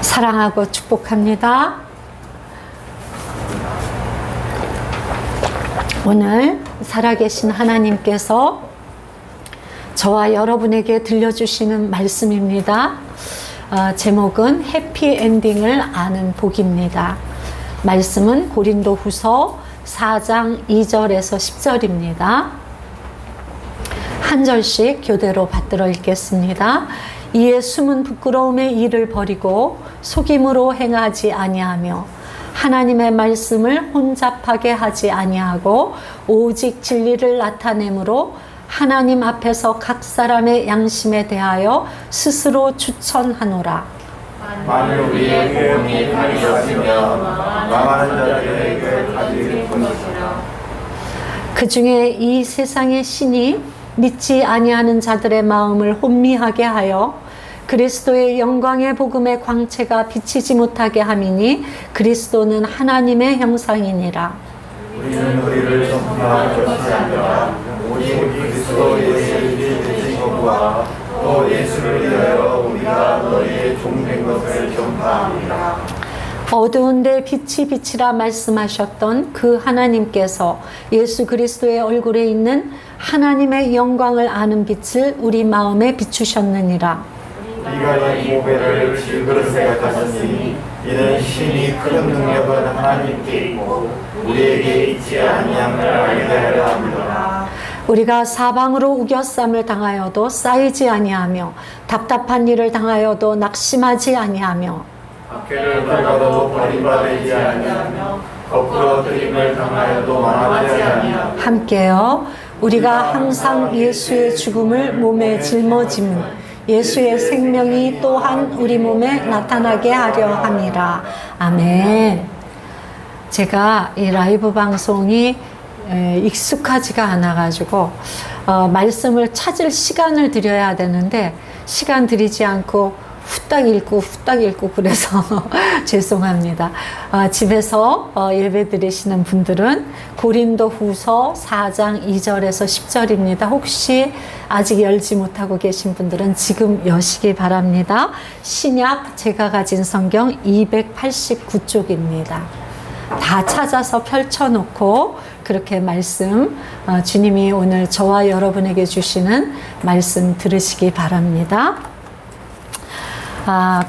사랑하고 축복합니다. 오늘 살아계신 하나님께서 저와 여러분에게 들려주시는 말씀입니다. 제목은 해피엔딩을 아는 복입니다. 말씀은 고린도후서 4장 2절에서 10절입니다. 한 절씩 교대로 받들어 읽겠습니다. 이에 숨은 부끄러움의 일을 버리고 속임으로 행하지 아니하며 하나님의 말씀을 혼잡하게 하지 아니하고 오직 진리를 나타내므로 하나님 앞에서 각 사람의 양심에 대하여 스스로 추천하노라. 만일 우리의 복음이 가리졌으며 망하는 자들에게 가질 뿐이시라. 그 중에 이 세상의 신이 믿지 아니하는 자들의 마음을 혼미하게 하여 그리스도의 영광의 복음의 광채가 비치지 못하게 함이니 그리스도는 하나님의 형상이니라. 우리는 너희를 선포할 것이 아니라 오직 그리스도 예수를 믿으신 것과 또 예수를 위하여 우리가 너희의 종된 것을 전파합니다. 어두운데 빛이 빛이라 말씀하셨던 그 하나님께서 예수 그리스도의 얼굴에 있는 하나님의 영광을 아는 빛을 우리 마음에 비추셨느니라. 우리가 이 보배를 질그릇에 가졌으니 이는 신이 큰 능력은 하나님께 있고 우리에게 있지 아니함을 알게 하려 함이라. 우리가 사방으로 우겨쌈을 당하여도 쌓이지 아니하며 답답한 일을 당하여도 낙심하지 아니하며 박해를 받아도 버림받지 아니하며 거꾸로 들림을 당하여도 망하지 아니하며 함께요. 우리가 항상 예수의 죽음을 몸에 짊어짐은 예수의 생명이 또한 우리 몸에 나타나게 하려 함이라. 아멘. 제가 이 라이브 방송이 익숙하지가 않아가지고 말씀을 찾을 시간을 드려야 되는데 시간 들이지 않고 후딱 읽고 그래서 죄송합니다. 집에서 예배 드리시는 분들은 고린도후서 4장 2절에서 10절입니다. 혹시 아직 열지 못하고 계신 분들은 지금 여시기 바랍니다. 신약 제가 가진 성경 289쪽입니다. 다 찾아서 펼쳐놓고 그렇게 말씀 주님이 오늘 저와 여러분에게 주시는 말씀 들으시기 바랍니다.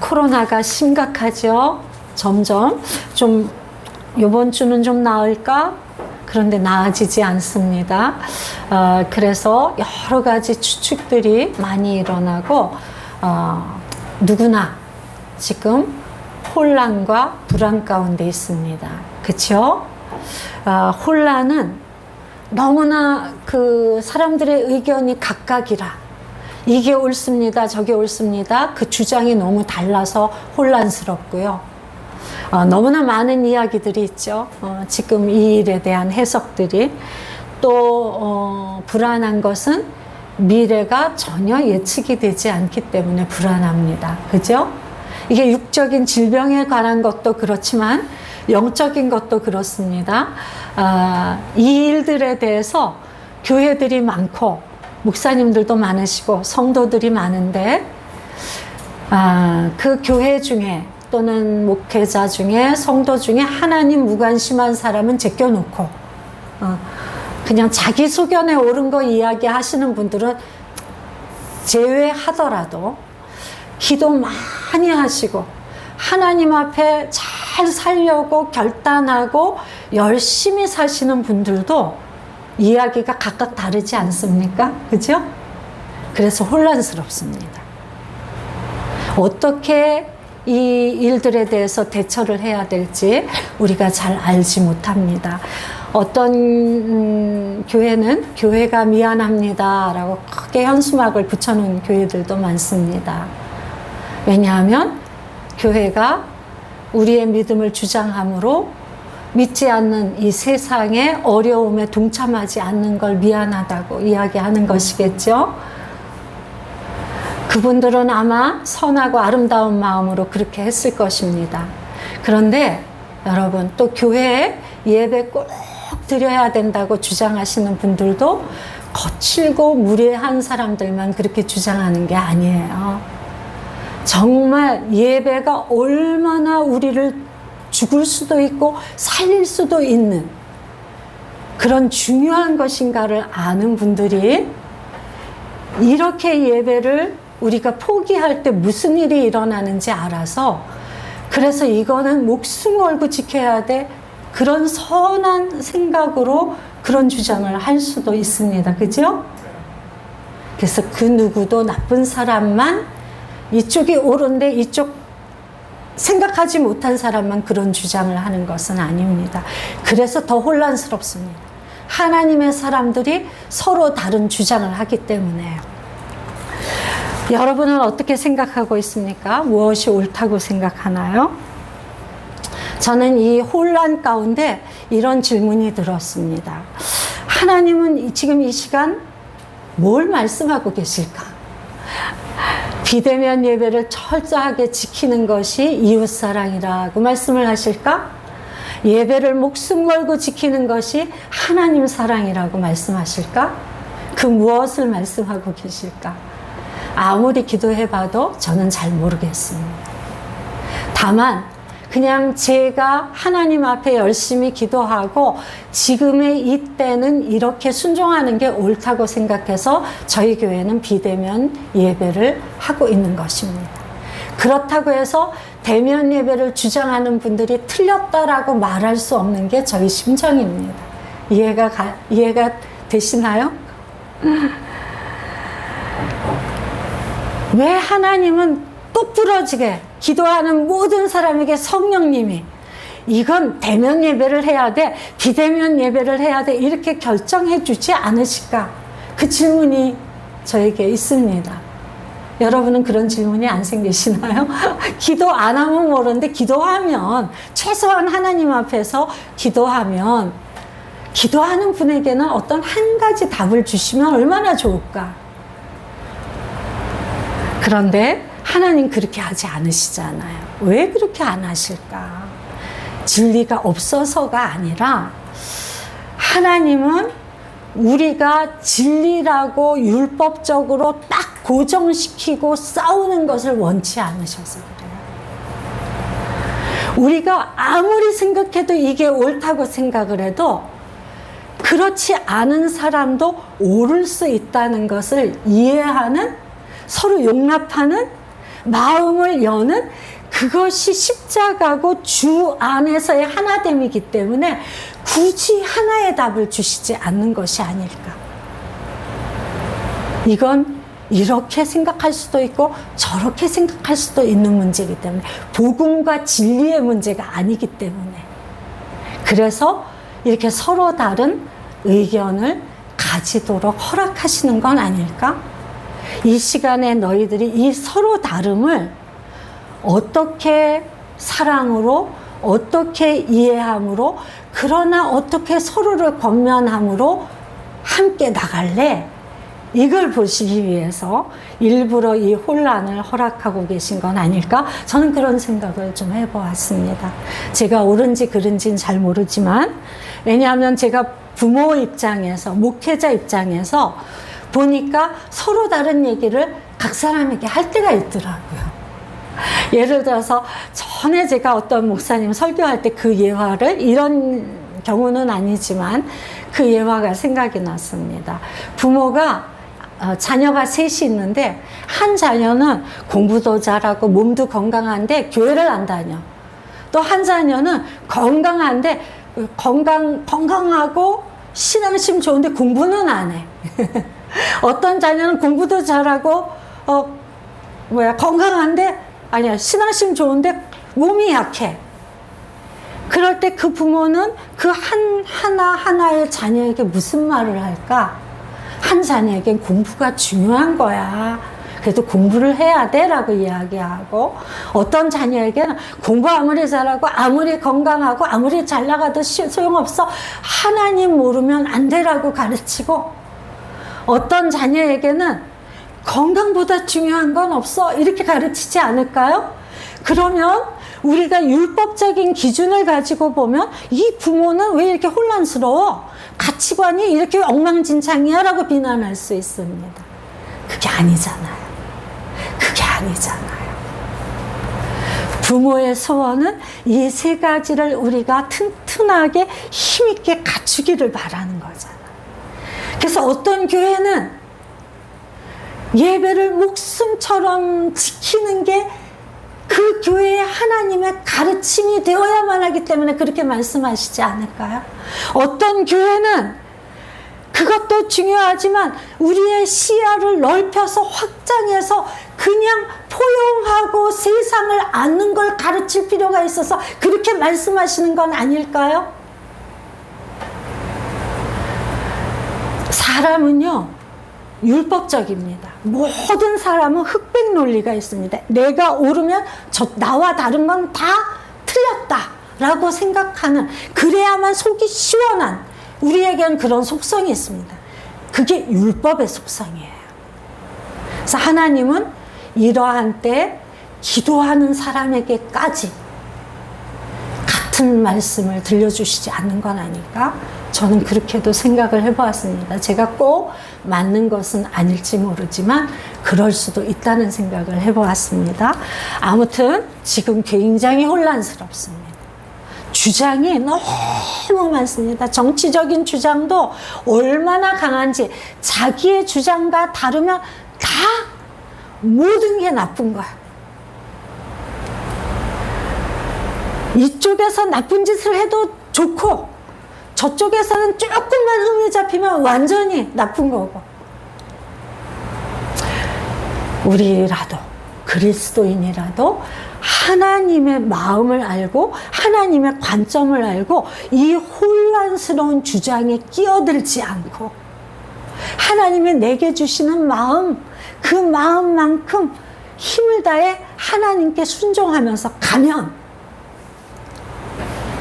코로나가 심각하죠. 점점 좀 이번 주는 좀 나을까? 그런데 나아지지 않습니다. 그래서 여러 가지 추측들이 많이 일어나고 누구나 지금 혼란과 불안 가운데 있습니다. 그렇죠? 혼란은 너무나 그 사람들의 의견이 각각이라 이게 옳습니다. 저게 옳습니다. 그 주장이 너무 달라서 혼란스럽고요. 너무나 많은 이야기들이 있죠. 지금 이 일에 대한 해석들이. 또 불안한 것은 미래가 전혀 예측이 되지 않기 때문에 불안합니다. 그죠? 이게 육적인 질병에 관한 것도 그렇지만 영적인 것도 그렇습니다. 이 일들에 대해서 교회들이 많고 목사님들도 많으시고 성도들이 많은데 그 교회 중에 또는 목회자 중에 성도 중에 하나님 무관심한 사람은 제껴놓고 그냥 자기 소견에 옳은 거 이야기하시는 분들은 제외하더라도 기도 많이 하시고 하나님 앞에 잘 살려고 결단하고 열심히 사시는 분들도 이야기가 각각 다르지 않습니까? 그죠? 그래서 혼란스럽습니다. 어떻게 이 일들에 대해서 대처를 해야 될지 우리가 잘 알지 못합니다. 어떤 교회는 교회가 미안합니다 라고 크게 현수막을 붙여놓은 교회들도 많습니다. 왜냐하면 교회가 우리의 믿음을 주장함으로 믿지 않는 이 세상의 어려움에 동참하지 않는 걸 미안하다고 이야기하는 것이겠죠. 그분들은 아마 선하고 아름다운 마음으로 그렇게 했을 것입니다. 그런데 여러분, 또 교회에 예배 꼭 드려야 된다고 주장하시는 분들도 거칠고 무례한 사람들만 그렇게 주장하는 게 아니에요. 정말 예배가 얼마나 우리를 죽을 수도 있고 살릴 수도 있는 그런 중요한 것인가를 아는 분들이 이렇게 예배를 우리가 포기할 때 무슨 일이 일어나는지 알아서, 그래서 이거는 목숨 걸고 지켜야 돼, 그런 선한 생각으로 그런 주장을 할 수도 있습니다. 그죠? 그래서 그 누구도 나쁜 사람만, 이쪽이 옳은데 이쪽 생각하지 못한 사람만 그런 주장을 하는 것은 아닙니다. 그래서 더 혼란스럽습니다. 하나님의 사람들이 서로 다른 주장을 하기 때문에요. 여러분은 어떻게 생각하고 있습니까? 무엇이 옳다고 생각하나요? 저는 이 혼란 가운데 이런 질문이 들었습니다. 하나님은 지금 이 시간 뭘 말씀하고 계실까? 비대면 예배를 철저하게 지키는 것이 이웃사랑이라고 말씀을 하실까? 예배를 목숨 걸고 지키는 것이 하나님 사랑이라고 말씀하실까? 그 무엇을 말씀하고 계실까? 아무리 기도해봐도 저는 잘 모르겠습니다. 다만 그냥 제가 하나님 앞에 열심히 기도하고 지금의 이때는 이렇게 순종하는 게 옳다고 생각해서 저희 교회는 비대면 예배를 하고 있는 것입니다. 그렇다고 해서 대면 예배를 주장하는 분들이 틀렸다라고 말할 수 없는 게 저희 심정입니다. 이해가 되시나요? 왜 하나님은 똑부러지게 기도하는 모든 사람에게 성령님이 이건 대면 예배를 해야 돼, 비대면 예배를 해야 돼, 이렇게 결정해 주지 않으실까? 그 질문이 저에게 있습니다. 여러분은 그런 질문이 안 생기시나요? 기도 안 하면 모르는데 기도하면, 최소한 하나님 앞에서 기도하면, 기도하는 분에게는 어떤 한 가지 답을 주시면 얼마나 좋을까? 그런데 하나님 그렇게 하지 않으시잖아요. 왜 그렇게 안 하실까? 진리가 없어서가 아니라 하나님은 우리가 진리라고 율법적으로 딱 고정시키고 싸우는 것을 원치 않으셔서 그래요. 우리가 아무리 생각해도 이게 옳다고 생각을 해도 그렇지 않은 사람도 옳을 수 있다는 것을 이해하는, 서로 용납하는, 마음을 여는, 그것이 십자가고 주 안에서의 하나됨이기 때문에 굳이 하나의 답을 주시지 않는 것이 아닐까. 이건 이렇게 생각할 수도 있고 저렇게 생각할 수도 있는 문제이기 때문에, 복음과 진리의 문제가 아니기 때문에, 그래서 이렇게 서로 다른 의견을 가지도록 허락하시는 건 아닐까? 이 시간에 너희들이 이 서로 다름을 어떻게 사랑으로, 어떻게 이해함으로, 그러나 어떻게 서로를 권면함으로 함께 나갈래? 이걸 보시기 위해서 일부러 이 혼란을 허락하고 계신 건 아닐까? 저는 그런 생각을 좀 해보았습니다. 제가 옳은지 그른지는 잘 모르지만, 왜냐하면 제가 부모 입장에서, 목회자 입장에서 보니까 서로 다른 얘기를 각 사람에게 할 때가 있더라고요. 예를 들어서 전에 제가 어떤 목사님 설교할 때 그 예화를, 이런 경우는 아니지만 그 예화가 생각이 났습니다. 부모가 자녀가 셋이 있는데 한 자녀는 공부도 잘하고 몸도 건강한데 교회를 안 다녀. 또 한 자녀는 건강한데 건강하고 신앙심 좋은데 공부는 안 해. 어떤 자녀는 공부도 잘하고 건강한데, 아니야, 신앙심 좋은데 몸이 약해. 그럴 때 그 부모는 그 하나하나의 자녀에게 무슨 말을 할까? 한 자녀에겐 공부가 중요한 거야. 그래도 공부를 해야 돼 라고 이야기하고, 어떤 자녀에게는 공부 아무리 잘하고 아무리 건강하고 아무리 잘 나가도 소용없어, 하나님 모르면 안 되라고 가르치고, 어떤 자녀에게는 건강보다 중요한 건 없어, 이렇게 가르치지 않을까요? 그러면 우리가 율법적인 기준을 가지고 보면 이 부모는 왜 이렇게 혼란스러워? 가치관이 이렇게 엉망진창이야? 라고 비난할 수 있습니다. 그게 아니잖아요. 그게 아니잖아요. 부모의 소원은 이 세 가지를 우리가 튼튼하게 힘있게 갖추기를 바라는 거잖아. 그래서 어떤 교회는 예배를 목숨처럼 지키는 게 그 교회의 하나님의 가르침이 되어야만 하기 때문에 그렇게 말씀하시지 않을까요? 어떤 교회는 그것도 중요하지만 우리의 시야를 넓혀서 확장해서 그냥 포용하고 세상을 아는 걸 가르칠 필요가 있어서 그렇게 말씀하시는 건 아닐까요? 사람은요, 율법적입니다. 모든 사람은 흑백 논리가 있습니다. 내가 옳으면 나와 다른 건 다 틀렸다라고 생각하는, 그래야만 속이 시원한, 우리에겐 그런 속성이 있습니다. 그게 율법의 속성이에요. 그래서 하나님은 이러한 때 기도하는 사람에게까지 같은 말씀을 들려주시지 않는 건 아닐까? 저는 그렇게도 생각을 해보았습니다. 제가 꼭 맞는 것은 아닐지 모르지만 그럴 수도 있다는 생각을 해보았습니다. 아무튼 지금 굉장히 혼란스럽습니다. 주장이 너무 많습니다. 정치적인 주장도 얼마나 강한지, 자기의 주장과 다르면 다 모든 게 나쁜 거야. 이쪽에서 나쁜 짓을 해도 좋고 저쪽에서는 조금만 흠이 잡히면 완전히 나쁜 거고. 우리라도, 그리스도인이라도 하나님의 마음을 알고 하나님의 관점을 알고 이 혼란스러운 주장에 끼어들지 않고 하나님이 내게 주시는 마음, 그 마음만큼 힘을 다해 하나님께 순종하면서 가면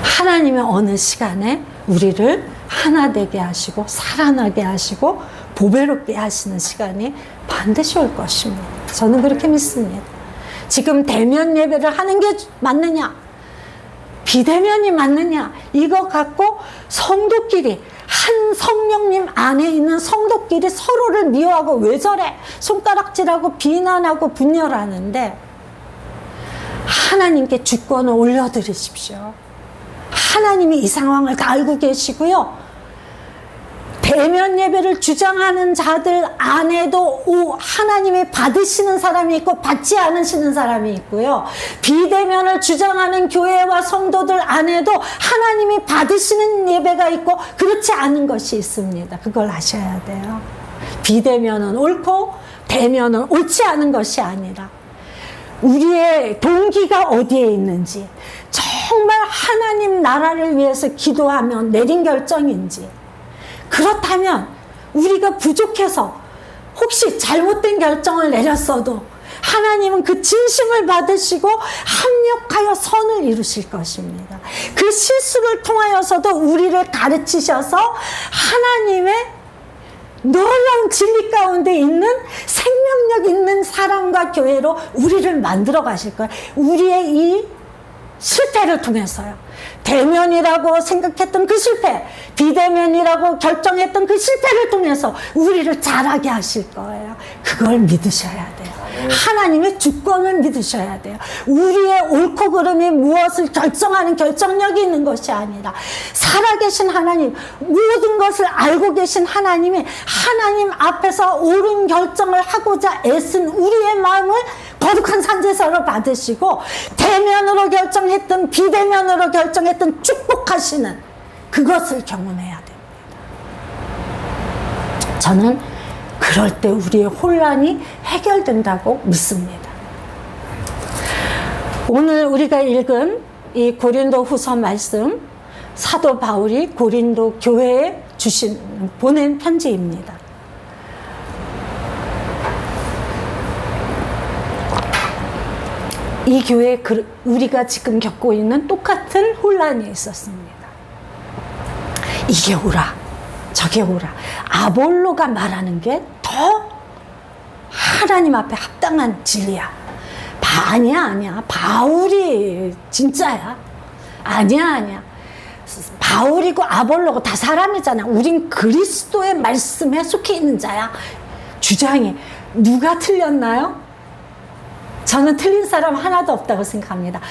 하나님의 어느 시간에 우리를 하나 되게 하시고 살아나게 하시고 보배롭게 하시는 시간이 반드시 올 것입니다. 저는 그렇게 믿습니다. 지금 대면 예배를 하는 게 맞느냐, 비대면이 맞느냐, 이거 갖고 성도끼리, 한 성령님 안에 있는 성도끼리 서로를 미워하고 왜 저래 손가락질하고 비난하고 분열하는데, 하나님께 주권을 올려드리십시오. 하나님이 이 상황을 다 알고 계시고요. 대면 예배를 주장하는 자들 안에도 하나님이 받으시는 사람이 있고 받지 않으시는 사람이 있고요. 비대면을 주장하는 교회와 성도들 안에도 하나님이 받으시는 예배가 있고 그렇지 않은 것이 있습니다. 그걸 아셔야 돼요. 비대면은 옳고 대면은 옳지 않은 것이 아니라 우리의 동기가 어디에 있는지, 정말 하나님 나라를 위해서 기도하며 내린 결정인지, 그렇다면 우리가 부족해서 혹시 잘못된 결정을 내렸어도 하나님은 그 진심을 받으시고 합력하여 선을 이루실 것입니다. 그 실수를 통하여서도 우리를 가르치셔서 하나님의 놀라운 진리 가운데 있는 생명력 있는 사람과 교회로 우리를 만들어 가실 거예요. 우리의 이 실패를 통해서요. 대면이라고 생각했던 그 실패, 비대면이라고 결정했던 그 실패를 통해서 우리를 잘하게 하실 거예요. 그걸 믿으셔야 돼요. 하나님의 주권을 믿으셔야 돼요. 우리의 옳고 그름이 무엇을 결정하는 결정력이 있는 것이 아니라 살아계신 하나님, 모든 것을 알고 계신 하나님이 하나님 앞에서 옳은 결정을 하고자 애쓴 우리의 마음을 거룩한 산제사로 받으시고 대면으로 결정했든 비대면으로 결정했든 축복하시는 그것을 경험해야 됩니다. 저는 그럴 때 우리의 혼란이 해결된다고 믿습니다. 오늘 우리가 읽은 이 고린도 후서 말씀, 사도 바울이 고린도 교회에 보낸 편지입니다. 이 교회에 우리가 지금 겪고 있는 똑같은 혼란이 있었습니다. 이게 오라, 저게 오라. 아볼로가 말하는 게 더 하나님 앞에 합당한 진리야. 아니야. 바울이 진짜야. 아니야. 바울이고 아볼로고 다 사람이잖아. 우린 그리스도의 말씀에 속해 있는 자야. 주장이 누가 틀렸나요? 저는 틀린 사람 하나도 없다고 생각합니다.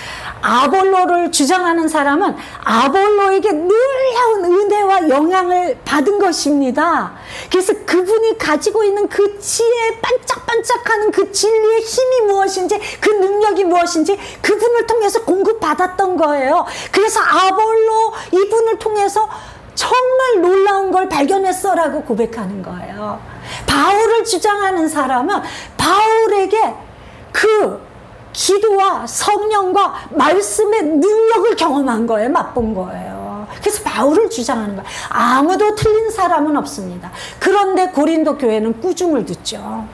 아볼로를 주장하는 사람은 아볼로에게 놀라운 은혜와 영향을 받은 것입니다. 그래서 그분이 가지고 있는 그 지혜, 반짝반짝하는 그 진리의 힘이 무엇인지, 그 능력이 무엇인지 그분을 통해서 공급받았던 거예요. 그래서 아볼로 이분을 통해서 정말 놀라운 걸 발견했어라고 고백하는 거예요. 바울을 주장하는 사람은 바울에게 그 기도와 성령과 말씀의 능력을 경험한 거예요. 맛본 거예요. 그래서 바울을 주장하는 거예요. 아무도 틀린 사람은 없습니다. 그런데 고린도 교회는 꾸중을 듣죠.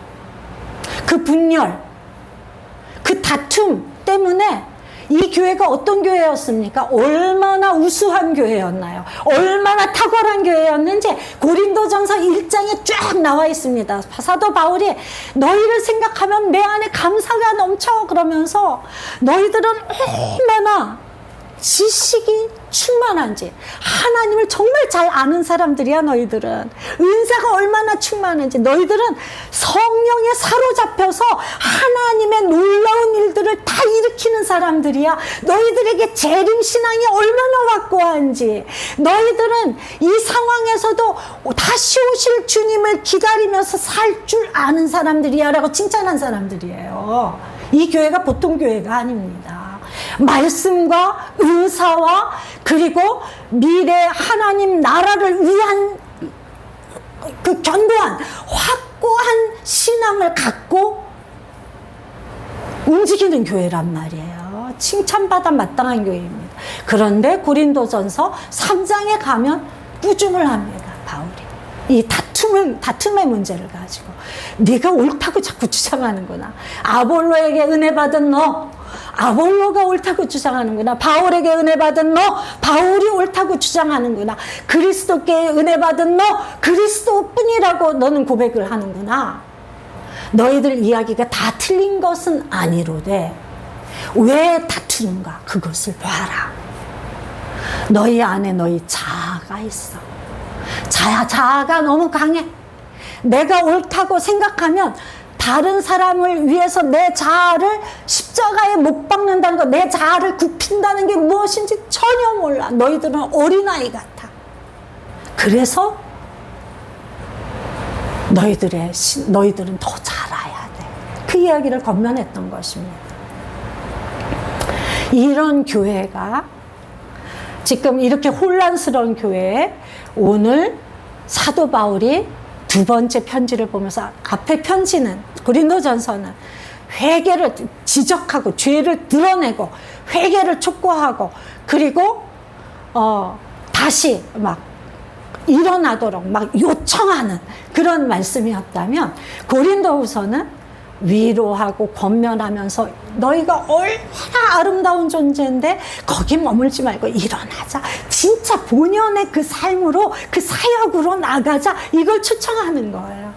그 분열, 그 다툼 때문에 이 교회가 어떤 교회였습니까? 얼마나 우수한 교회였나요? 얼마나 탁월한 교회였는지 고린도전서 1장에 쫙 나와 있습니다. 사도 바울이 너희를 생각하면 내 안에 감사가 넘쳐 그러면서 너희들은 얼마나 지식이 충만한지, 하나님을 정말 잘 아는 사람들이야. 너희들은 은사가 얼마나 충만한지, 너희들은 성령에 사로잡혀서 하나님의 놀라운 일들을 다 일으키는 사람들이야. 너희들에게 재림신앙이 얼마나 확고한지, 너희들은 이 상황에서도 다시 오실 주님을 기다리면서 살 줄 아는 사람들이야 라고 칭찬한 사람들이에요. 이 교회가 보통 교회가 아닙니다. 말씀과 은사와 그리고 미래 하나님 나라를 위한 그 견고한 확고한 신앙을 갖고 움직이는 교회란 말이에요. 칭찬받아 마땅한 교회입니다. 그런데 고린도전서 3장에 가면 꾸중을 합니다. 바울이 이 다툼의 문제를 가지고 네가 옳다고 자꾸 주장하는구나. 아볼로에게 은혜 받은 너, 아볼로가 옳다고 주장하는구나. 바울에게 은혜 받은 너, 바울이 옳다고 주장하는구나. 그리스도께 은혜 받은 너, 그리스도뿐이라고 너는 고백을 하는구나. 너희들 이야기가 다 틀린 것은 아니로되 왜 다투는가 그것을 봐라. 너희 안에 너희 자아가 있어. 자아가 너무 강해. 내가 옳다고 생각하면 다른 사람을 위해서 내 자아를 십자가에 못 박는다는 거, 내 자아를 굽힌다는 게 무엇인지 전혀 몰라. 너희들은 어린아이 같아. 그래서 너희들은 더 자라야 돼. 그 이야기를 건면했던 것입니다. 이런 교회가 지금 이렇게 혼란스러운 교회에 오늘 사도 바울이 두 번째 편지를 보면서, 앞에 편지는 고린도전서는 회개를 지적하고 죄를 드러내고 회개를 촉구하고 그리고 다시 막 일어나도록 막 요청하는 그런 말씀이었다면, 고린도후서는 위로하고 권면하면서 너희가 얼마나 아름다운 존재인데 거기 머물지 말고 일어나자, 진짜 본연의 그 삶으로, 그 사역으로 나가자, 이걸 추청하는 거예요.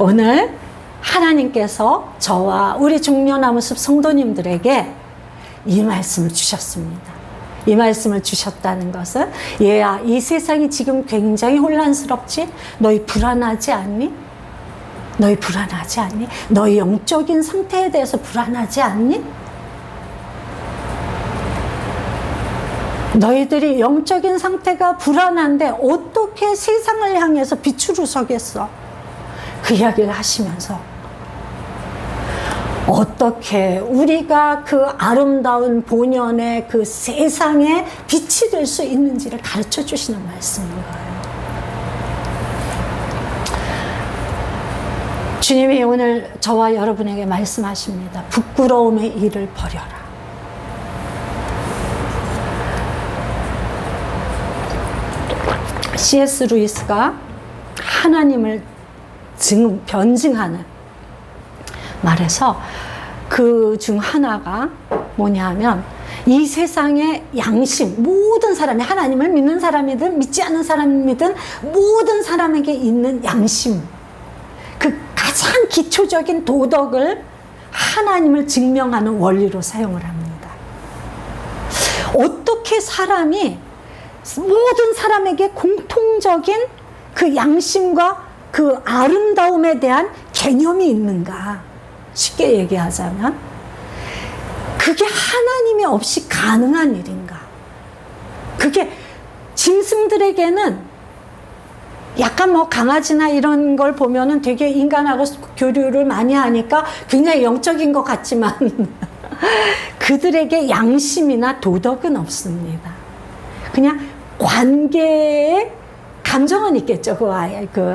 오늘 하나님께서 저와 우리 중년나무숲 성도님들에게 이 말씀을 주셨습니다. 이 말씀을 주셨다는 것은, 얘야, 이 세상이 지금 굉장히 혼란스럽지? 너희 불안하지 않니? 너희 불안하지 않니? 너희 영적인 상태에 대해서 불안하지 않니? 너희들이 영적인 상태가 불안한데 어떻게 세상을 향해서 빛으로 서겠어? 그 이야기를 하시면서 어떻게 우리가 그 아름다운 본연의 그 세상에 빛이 될 수 있는지를 가르쳐 주시는 말씀인 거예요. 주님이 오늘 저와 여러분에게 말씀하십니다. 부끄러움의 일을 버려라. C.S. 루이스가 하나님을 변증하는 말에서 그 중 하나가 뭐냐 하면, 이 세상의 양심, 모든 사람이, 하나님을 믿는 사람이든 믿지 않는 사람이든 모든 사람에게 있는 양심, 그 가장 기초적인 도덕을 하나님을 증명하는 원리로 사용을 합니다. 어떻게 사람이 모든 사람에게 공통적인 그 양심과 그 아름다움에 대한 개념이 있는가? 쉽게 얘기하자면. 그게 하나님이 없이 가능한 일인가? 그게 짐승들에게는 약간 뭐 강아지나 이런 걸 보면은 되게 인간하고 교류를 많이 하니까 굉장히 영적인 것 같지만 그들에게 양심이나 도덕은 없습니다. 그냥 관계에 감정은 있겠죠. 그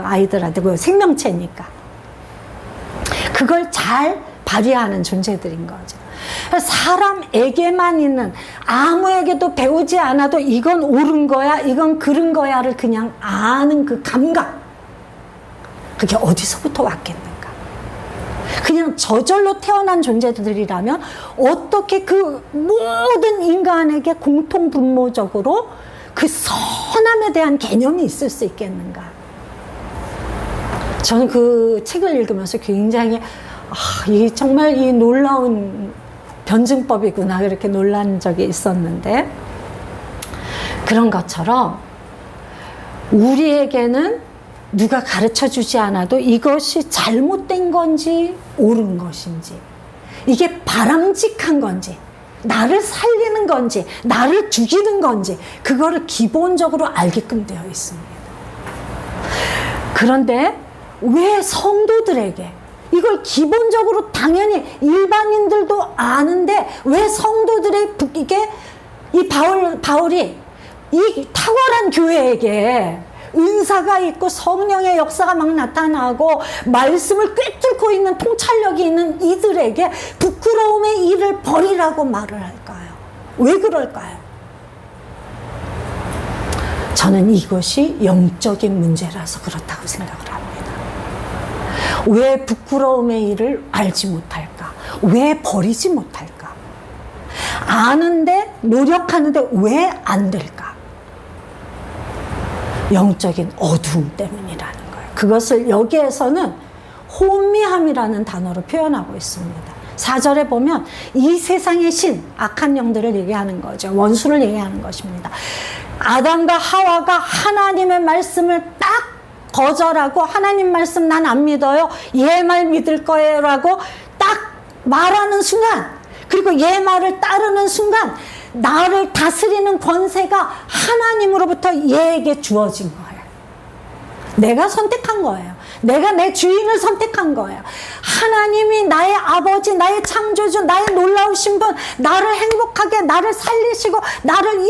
아이들한테 그 생명체니까. 그걸 잘 발휘하는 존재들인 거죠. 사람에게만 있는, 아무에게도 배우지 않아도 이건 옳은 거야, 이건 그른 거야를 그냥 아는 그 감각. 그게 어디서부터 왔겠는가? 그냥 저절로 태어난 존재들이라면 어떻게 그 모든 인간에게 공통분모적으로 그 선함에 대한 개념이 있을 수 있겠는가? 저는 그 책을 읽으면서 굉장히 이 정말 이 놀라운 변증법이구나 그렇게 놀란 적이 있었는데, 그런 것처럼 우리에게는 누가 가르쳐 주지 않아도 이것이 잘못된 건지 옳은 것인지, 이게 바람직한 건지, 나를 살리는 건지, 나를 죽이는 건지, 그거를 기본적으로 알게끔 되어 있습니다. 그런데 왜 성도들에게 이걸 기본적으로 당연히 일반인들도 아는데 왜 성도들에게 이 바울이 이 탁월한 교회에게 은사가 있고 성령의 역사가 막 나타나고 말씀을 꿰뚫고 있는 통찰력이 있는 이들에게 부끄러움의 일을 버리라고 말을 할까요? 왜 그럴까요? 저는 이것이 영적인 문제라서 그렇다고 생각을 합니다. 왜 부끄러움의 일을 알지 못할까? 왜 버리지 못할까? 아는데, 노력하는데 왜 안 될까? 영적인 어두움 때문이라는 거예요. 그것을 여기에서는 혼미함이라는 단어로 표현하고 있습니다. 4절에 보면 이 세상의 신, 악한 영들을 얘기하는 거죠. 원수를 얘기하는 것입니다. 아담과 하와가 하나님의 말씀을 딱 거절하고 하나님 말씀 난 안 믿어요. 얘 말 믿을 거예요 라고 딱 말하는 순간, 그리고 얘 말을 따르는 순간 나를 다스리는 권세가 하나님으로부터 얘에게 주어진 거예요. 내가 선택한 거예요. 내가 내 주인을 선택한 거예요. 하나님이 나의 아버지, 나의 창조주, 나의 놀라우신 분, 나를 행복하게, 나를 살리시고 나를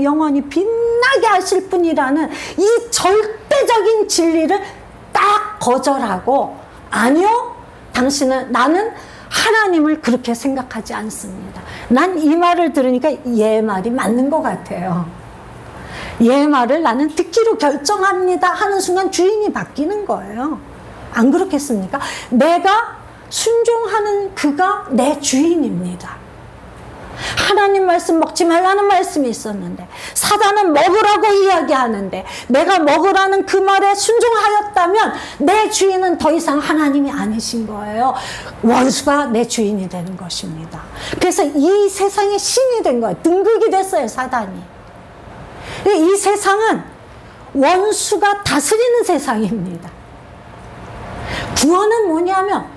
영원히 빛나게 하실 분이라는 이 절대적인 진리를 딱 거절하고, 아니요, 나는 하나님을 그렇게 생각하지 않습니다. 난 이 말을 들으니까 얘 말이 맞는 것 같아요. 얘 말을 나는 듣기로 결정합니다 하는 순간 주인이 바뀌는 거예요. 안 그렇겠습니까? 내가 순종하는 그가 내 주인입니다. 하나님 말씀 먹지 말라는 말씀이 있었는데 사단은 먹으라고 이야기하는데 내가 먹으라는 그 말에 순종하였다면 내 주인은 더 이상 하나님이 아니신 거예요. 원수가 내 주인이 되는 것입니다. 그래서 이 세상의 신이 된 거예요. 등극이 됐어요, 사단이. 이 세상은 원수가 다스리는 세상입니다. 구원은 뭐냐면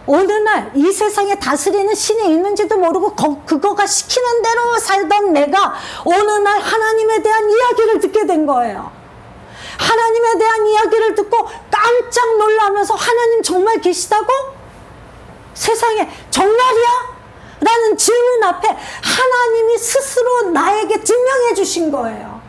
어느 날 이 세상에 다스리는 신이 있는지도 모르고 그거가 시키는 대로 살던 내가 어느 날 하나님에 대한 이야기를 듣게 된 거예요. 하나님에 대한 이야기를 듣고 깜짝 놀라면서 하나님 정말 계시다고? 세상에 정말이야? 라는 질문 앞에 하나님이 스스로 나에게 증명해 주신 거예요.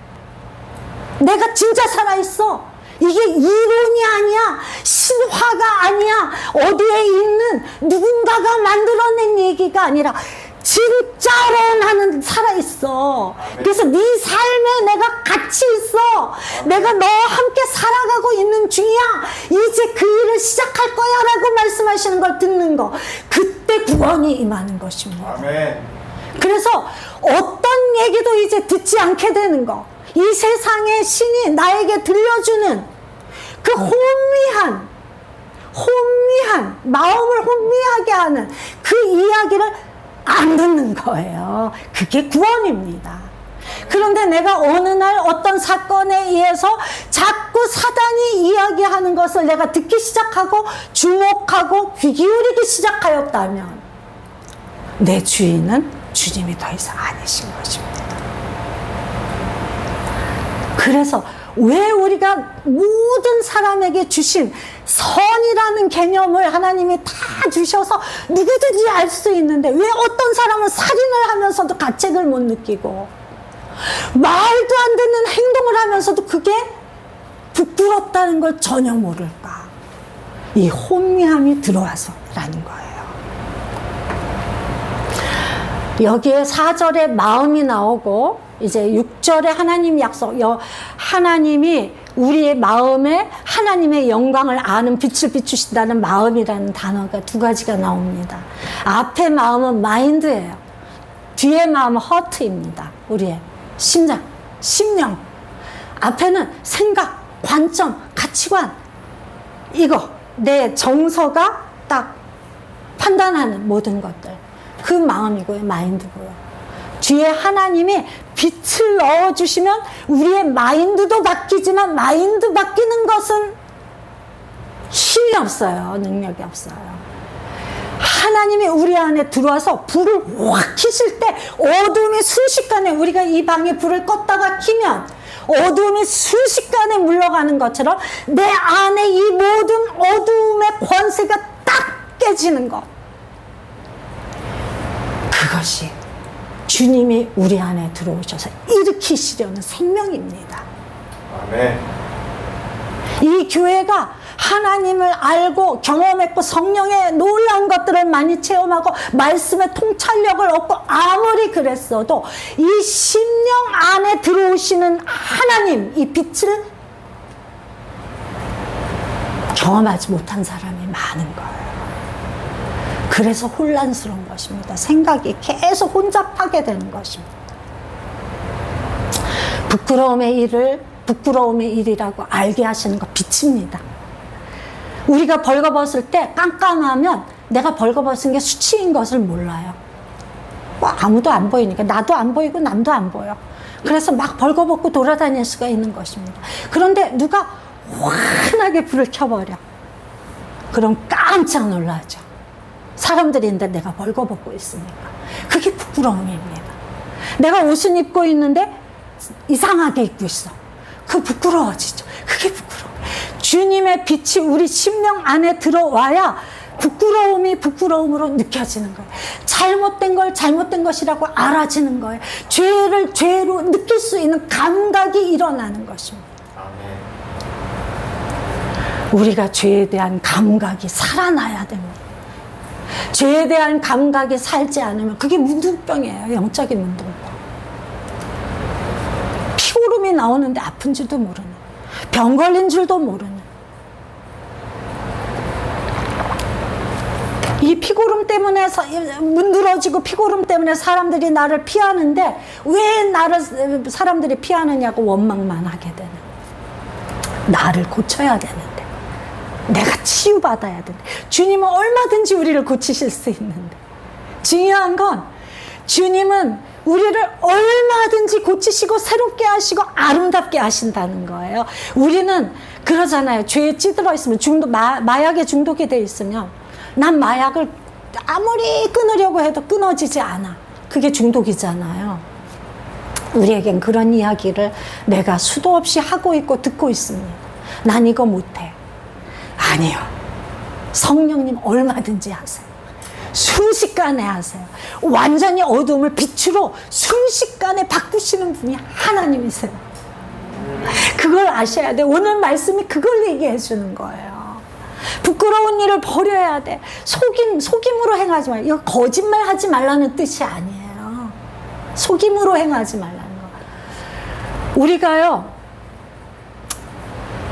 내가 진짜 살아있어. 이게 이론이 아니야. 신화가 아니야. 어디에 있는 누군가가 만들어낸 얘기가 아니라 진짜로 나는 살아있어. 그래서 네 삶에 내가 같이 있어. 내가 너와 함께 살아가고 있는 중이야. 이제 그 일을 시작할 거야 라고 말씀하시는 걸 듣는 거, 그때 구원이 임하는 것입니다. 아멘. 그래서 어떤 얘기도 이제 듣지 않게 되는 거, 이 세상의 신이 나에게 들려주는 그 혼미한 마음을 혼미하게 하는 그 이야기를 안 듣는 거예요. 그게 구원입니다. 그런데 내가 어느 날 어떤 사건에 의해서 자꾸 사단이 이야기하는 것을 내가 듣기 시작하고 주목하고 귀 기울이기 시작하였다면 내 주인은 주님이 더 이상 아니신 것입니다. 그래서 왜 우리가 모든 사람에게 주신 선이라는 개념을 하나님이 다 주셔서 누구든지 알 수 있는데 왜 어떤 사람은 살인을 하면서도 가책을 못 느끼고 말도 안 되는 행동을 하면서도 그게 부끄럽다는 걸 전혀 모를까? 이 혼미함이 들어와서라는 거예요. 여기에 4절에 마음이 나오고 이제 6절에 하나님 약속, 하나님이 우리의 마음에 하나님의 영광을 아는 빛을 비추신다는 마음이라는 단어가 두 가지가 나옵니다. 앞에 마음은 마인드예요. 뒤에 마음은 허트입니다. 우리의 심장, 심령. 앞에는 생각, 관점, 가치관. 이거 내 정서가 딱 판단하는 모든 것들. 그 마음이고요. 마인드고요. 뒤에 하나님이 빛을 넣어주시면 우리의 마인드도 바뀌지만 마인드 바뀌는 것은 힘이 없어요. 능력이 없어요. 하나님이 우리 안에 들어와서 불을 확 켜실 때 어둠이 순식간에 우리가 이 방에 불을 껐다가 켜면 어둠이 순식간에 물러가는 것처럼 내 안에 이 모든 어둠의 권세가 딱 깨지는 것. 그것이 주님이 우리 안에 들어오셔서 일으키시려는 생명입니다. 아멘. 이 교회가 하나님을 알고 경험했고 성령의 놀라운 것들을 많이 체험하고 말씀의 통찰력을 얻고 아무리 그랬어도 이 심령 안에 들어오시는 하나님, 이 빛을 경험하지 못한 사람이 많은 거예요. 그래서 혼란스러운 것입니다. 생각이 계속 혼잡하게 되는 것입니다. 부끄러움의 일이라고 알게 하시는 거 빛입니다. 우리가 벌거벗을 때 깜깜하면 내가 벌거벗은 게 수치인 것을 몰라요. 뭐 아무도 안 보이니까 나도 안 보이고 남도 안 보여. 그래서 막 벌거벗고 돌아다닐 수가 있는 것입니다. 그런데 누가 환하게 불을 켜버려. 그럼 깜짝 놀라죠. 사람들인데 내가 벌거벗고 있으니까. 그게 부끄러움입니다. 내가 옷은 입고 있는데 이상하게 입고 있어. 그 부끄러워지죠. 그게 부끄러워. 주님의 빛이 우리 심령 안에 들어와야 부끄러움이 부끄러움으로 느껴지는 거예요. 잘못된 걸 잘못된 것이라고 알아지는 거예요. 죄를 죄로 느낄 수 있는 감각이 일어나는 것입니다. 아멘. 우리가 죄에 대한 감각이 살아나야 됩니다. 죄에 대한 감각이 살지 않으면 그게 문둥병이에요. 영적인 문둥병. 피고름이 나오는데 아픈지도 모르는, 병 걸린 줄도 모르는. 이 피고름 때문에 문드러지고 피고름 때문에 사람들이 나를 피하는데 왜 나를 사람들이 피하느냐고 원망만 하게 되는. 나를 고쳐야 되는데, 내가 치유받아야 되는데, 주님은 얼마든지 우리를 고치실 수 있는데, 중요한 건 주님은 우리를 얼마든지 고치시고 새롭게 하시고 아름답게 하신다는 거예요. 우리는 그러잖아요. 죄에 찌들어 있으면 마약에 중독이 돼 있으면 난 마약을 아무리 끊으려고 해도 끊어지지 않아. 그게 중독이잖아요. 우리에겐 그런 이야기를 내가 수도 없이 하고 있고 듣고 있습니다. 난 이거 못해. 아니요. 성령님 얼마든지 하세요. 순식간에 하세요. 완전히 어둠을 빛으로 순식간에 바꾸시는 분이 하나님이세요. 그걸 아셔야 돼. 오늘 말씀이 그걸 얘기해 주는 거예요. 부끄러운 일을 버려야 돼. 속임으로 행하지 말고. 이거 거짓말 하지 말라는 뜻이 아니에요. 속임으로 행하지 말라는 거. 우리가요,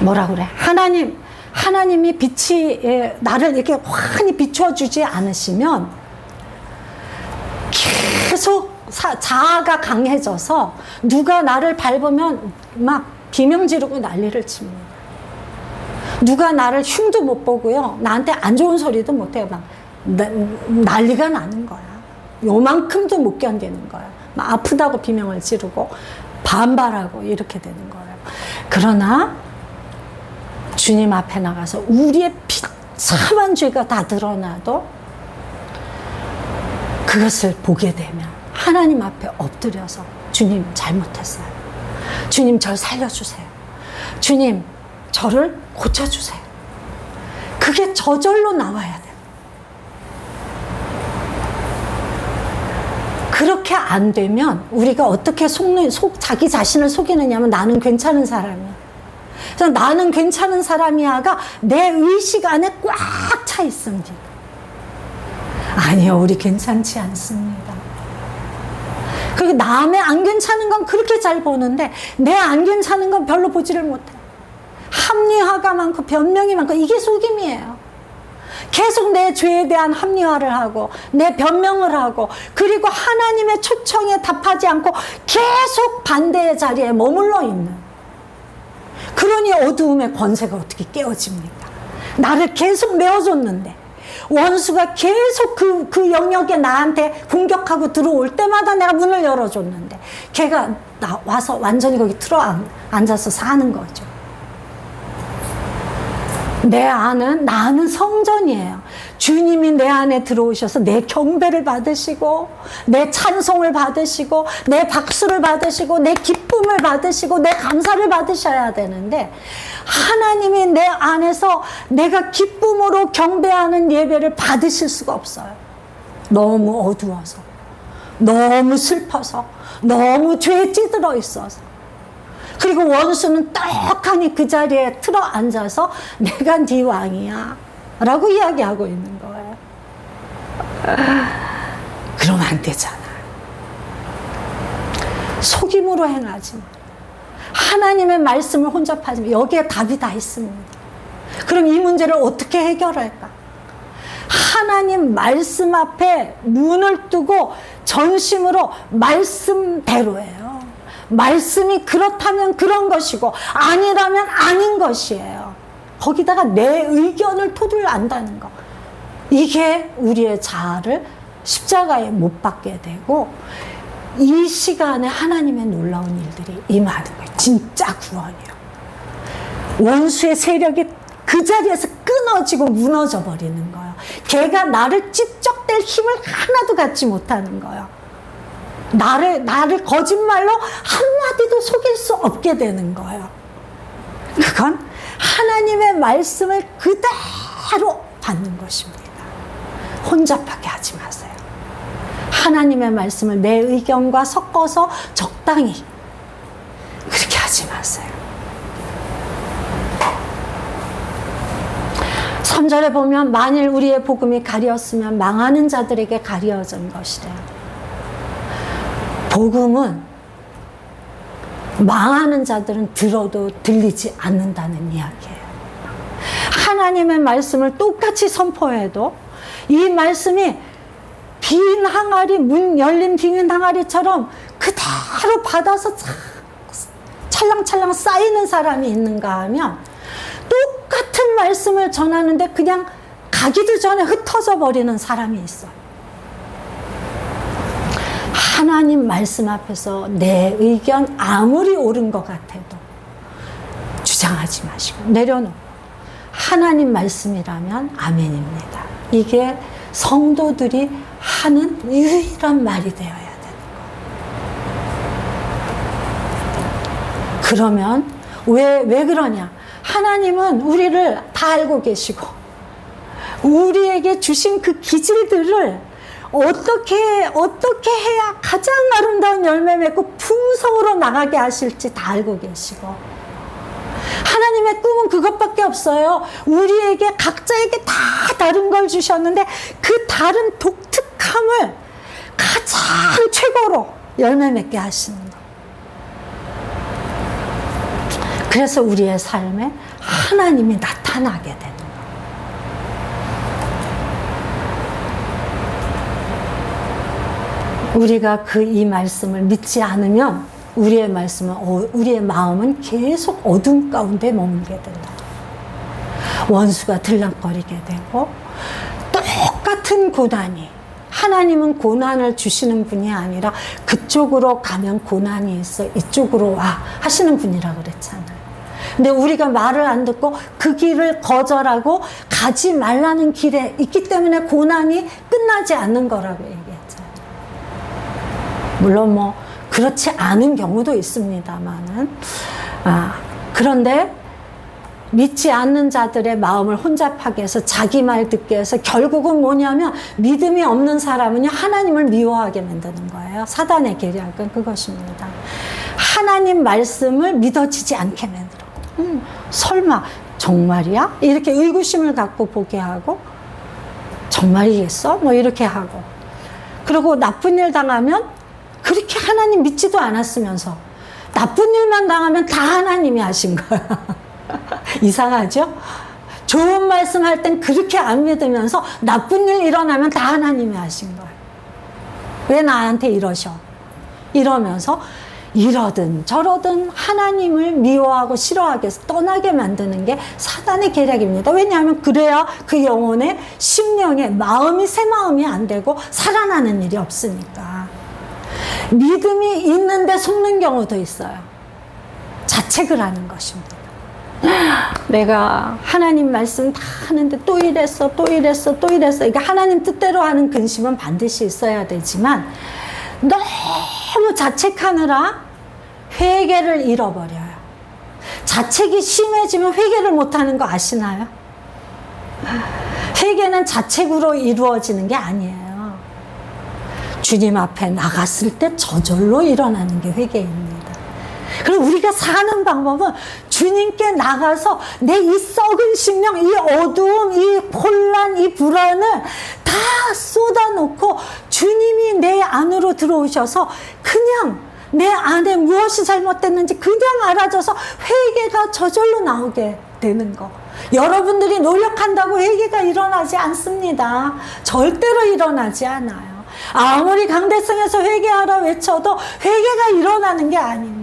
뭐라 그래? 하나님이 빛이 나를 이렇게 환히 비춰주지 않으시면 계속 자아가 강해져서 누가 나를 밟으면 막 비명 지르고 난리를 칩니다. 누가 나를 흉도 못 보고요. 나한테 안 좋은 소리도 못 해요. 막 난리가 나는 거야. 요만큼도 못 견디는 거야. 막 아프다고 비명을 지르고 반발하고 이렇게 되는 거예요. 그러나 주님 앞에 나가서 우리의 비참한 죄가 다 드러나도 그것을 보게 되면 하나님 앞에 엎드려서 주님 잘못했어요. 주님 절 살려주세요. 주님 저를 고쳐주세요. 그게 저절로 나와야 돼요. 그렇게 안 되면 우리가 어떻게 자기 자신을 속이느냐면 나는 괜찮은 사람이야. 그래서 나는 괜찮은 사람이야가 내 의식 안에 꽉 차 있습니다. 아니요, 우리 괜찮지 않습니다. 그리고 남의 안 괜찮은 건 그렇게 잘 보는데 내 안 괜찮은 건 별로 보지를 못해. 합리화가 많고 변명이 많고 이게 속임이에요. 계속 내 죄에 대한 합리화를 하고 내 변명을 하고 그리고 하나님의 초청에 답하지 않고 계속 반대의 자리에 머물러 있는, 그러니 어두움의 권세가 어떻게 깨어집니까? 나를 계속 메워줬는데 원수가 계속 그 영역에 나한테 공격하고 들어올 때마다 내가 문을 열어줬는데 걔가 와서 완전히 거기 앉아서 사는 거죠. 내 안은, 나는 성전이에요. 주님이 내 안에 들어오셔서 내 경배를 받으시고 내 찬송을 받으시고 내 박수를 받으시고 내 기쁨을 받으시고 내 감사를 받으셔야 되는데 하나님이 내 안에서 내가 기쁨으로 경배하는 예배를 받으실 수가 없어요. 너무 어두워서, 너무 슬퍼서, 너무 죄에 찌들어 있어서. 그리고 원수는 떡하니 그 자리에 틀어 앉아서 내가 네 왕이야 라고 이야기하고 있는 거예요. 그러면 안 되잖아요. 속임으로 행하지 마. 하나님의 말씀을 혼잡하지 마. 여기에 답이 다 있습니다. 그럼 이 문제를 어떻게 해결할까? 하나님 말씀 앞에 눈을 뜨고 전심으로 말씀대로예요. 말씀이 그렇다면 그런 것이고 아니라면 아닌 것이에요. 거기다가 내 의견을 토를 안다는 거. 이게 우리의 자아를 십자가에 못 박게 되고 이 시간에 하나님의 놀라운 일들이 임하는 거예요. 진짜 구원이요. 원수의 세력이 그 자리에서 끊어지고 무너져 버리는 거예요. 걔가 나를 찝적댈 힘을 하나도 갖지 못하는 거예요. 나를 거짓말로 한마디도 속일 수 없게 되는 거예요. 그건 하나님의 말씀을 그대로 받는 것입니다. 혼잡하게 하지 마세요. 하나님의 말씀을 내 의견과 섞어서 적당히 그렇게 하지 마세요. 3절에 보면 만일 우리의 복음이 가리었으면 망하는 자들에게 가리어진 것이래요. 복음은 망하는 자들은 들어도 들리지 않는다는 이야기예요. 하나님의 말씀을 똑같이 선포해도 이 말씀이 빈 항아리, 문 열린 빈 항아리처럼 그대로 받아서 찰랑찰랑 쌓이는 사람이 있는가 하면 똑같은 말씀을 전하는데 그냥 가기도 전에 흩어져 버리는 사람이 있어요. 하나님 말씀 앞에서 내 의견 아무리 옳은 것 같아도 주장하지 마시고 내려놓고 하나님 말씀이라면 아멘입니다. 이게 성도들이 하는 유일한 말이 되어야 되는 거예요. 그러면 왜 그러냐? 하나님은 우리를 다 알고 계시고 우리에게 주신 그 기질들을 어떻게 해야 가장 아름다운 열매 맺고 풍성으로 나가게 하실지 다 알고 계시고 하나님의 꿈은 그것밖에 없어요. 우리에게 각자에게 다 다른 걸 주셨는데 그 다른 독특함을 가장 최고로 열매 맺게 하시는 거. 그래서 우리의 삶에 하나님이 나타나게 되는 거예요. 우리가 이 말씀을 믿지 않으면 우리의 마음은 계속 어둠 가운데 머물게 된다. 원수가 들락거리게 되고 똑같은 고난이 하나님은 고난을 주시는 분이 아니라 그쪽으로 가면 고난이 있어 이쪽으로 와 하시는 분이라고 그랬잖아요. 근데 우리가 말을 안 듣고 그 길을 거절하고 가지 말라는 길에 있기 때문에 고난이 끝나지 않는 거라고 얘기했잖아요. 물론 뭐 그렇지 않은 경우도 있습니다만은 그런데 믿지 않는 자들의 마음을 혼잡하게 해서 자기 말 듣게 해서 결국은 뭐냐면 믿음이 없는 사람은요 하나님을 미워하게 만드는 거예요. 사단의 계략은 그것입니다. 하나님 말씀을 믿어지지 않게 만들어. 설마 정말이야? 이렇게 의구심을 갖고 보게 하고 정말이겠어? 뭐 이렇게 하고 그리고 나쁜 일 당하면 그렇게 하나님 믿지도 않았으면서 나쁜 일만 당하면 다 하나님이 하신 거야. 이상하죠? 좋은 말씀 할 땐 그렇게 안 믿으면서 나쁜 일 일어나면 다 하나님이 하신 거예요. 왜 나한테 이러셔? 이러면서 이러든 저러든 하나님을 미워하고 싫어하게 해서 떠나게 만드는 게 사단의 계략입니다. 왜냐하면 그래야 그 영혼의 심령의 마음이 새 마음이 안 되고 살아나는 일이 없으니까. 믿음이 있는데 속는 경우도 있어요. 자책을 하는 것입니다. 내가 하나님 말씀 다 하는데 또 이랬어 또 이랬어 또 이랬어. 이게 하나님 뜻대로 하는 근심은 반드시 있어야 되지만 너무 자책하느라 회개를 잃어버려요. 자책이 심해지면 회개를 못하는 거 아시나요? 회개는 자책으로 이루어지는 게 아니에요. 주님 앞에 나갔을 때 저절로 일어나는 게 회개입니다. 그리고 우리가 사는 방법은 주님께 나가서 내 이 썩은 심령, 이 어두움, 이 혼란, 이 불안을 다 쏟아놓고 주님이 내 안으로 들어오셔서 그냥 내 안에 무엇이 잘못됐는지 그냥 알아줘서 회개가 저절로 나오게 되는 거. 여러분들이 노력한다고 회개가 일어나지 않습니다. 절대로 일어나지 않아요. 아무리 강대성에서 회개하라 외쳐도 회개가 일어나는 게 아닙니다.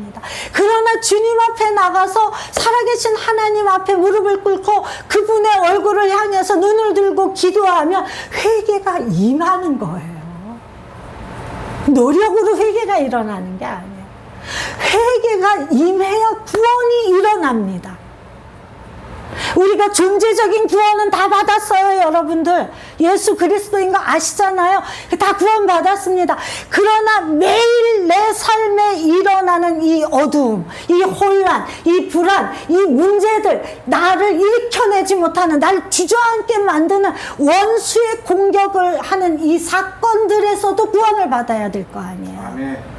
그러나 주님 앞에 나가서 살아계신 하나님 앞에 무릎을 꿇고 그분의 얼굴을 향해서 눈을 들고 기도하면 회개가 임하는 거예요. 노력으로 회개가 일어나는 게 아니에요. 회개가 임해야 구원이 일어납니다. 우리가 존재적인 구원은 다 받았어요, 여러분들. 예수 그리스도인 거 아시잖아요. 다 구원 받았습니다. 그러나 매일 내 삶에 일어나는 이 어두움, 이 혼란, 이 불안, 이 문제들, 나를 일으켜내지 못하는, 나를 주저앉게 만드는 원수의 공격을 하는 이 사건들에서도 구원을 받아야 될 거 아니에요. 아멘.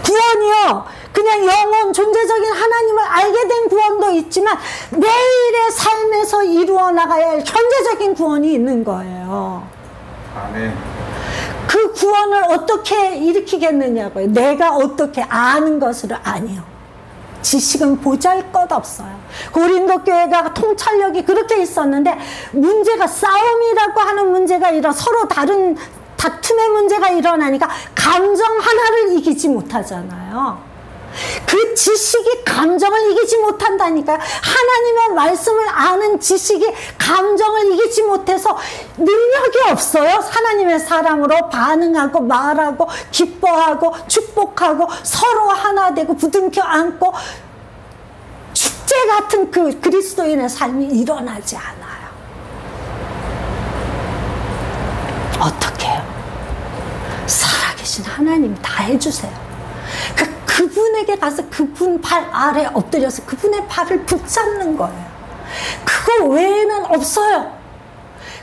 구원이요, 그냥 영혼 존재적인 하나님을 알게 된 구원도 있지만 매일의 삶에서 이루어 나가야 할 현재적인 구원이 있는 거예요. 아멘. 그 구원을 어떻게 일으키겠느냐고요. 내가 어떻게 아는 것으로 아니요. 지식은 보잘것없어요. 고린도 교회가 통찰력이 그렇게 있었는데 문제가 싸움이라고 하는 문제가 서로 다른 다툼의 문제가 일어나니까 감정 하나를 이기지 못하잖아요. 그 지식이 감정을 이기지 못한다니까요. 하나님의 말씀을 아는 지식이 감정을 이기지 못해서 능력이 없어요. 하나님의 사람으로 반응하고 말하고 기뻐하고 축복하고 서로 하나 되고 부둥켜 안고 축제 같은 그 그리스도인의 삶이 일어나지 않아요. 어떻게 해요? 살아계신 하나님 다 해주세요. 그분에게 가서 그분 발 아래 엎드려서 그분의 발을 붙잡는 거예요. 그거 외에는 없어요.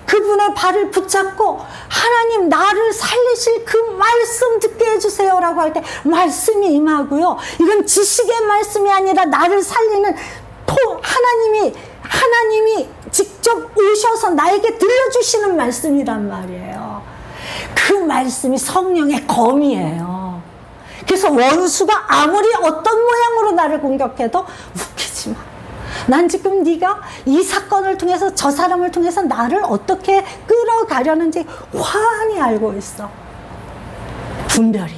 그분의 발을 붙잡고 하나님 나를 살리실 그 말씀 듣게 해주세요 라고 할 때 말씀이 임하고요. 이건 지식의 말씀이 아니라 나를 살리는 하나님이 직접 오셔서 나에게 들려주시는 말씀이란 말이에요. 그 말씀이 성령의 검이에요. 그래서 원수가 아무리 어떤 모양으로 나를 공격해도 웃기지 마. 난 지금 네가 이 사건을 통해서 저 사람을 통해서 나를 어떻게 끌어가려는지 환히 알고 있어. 분별이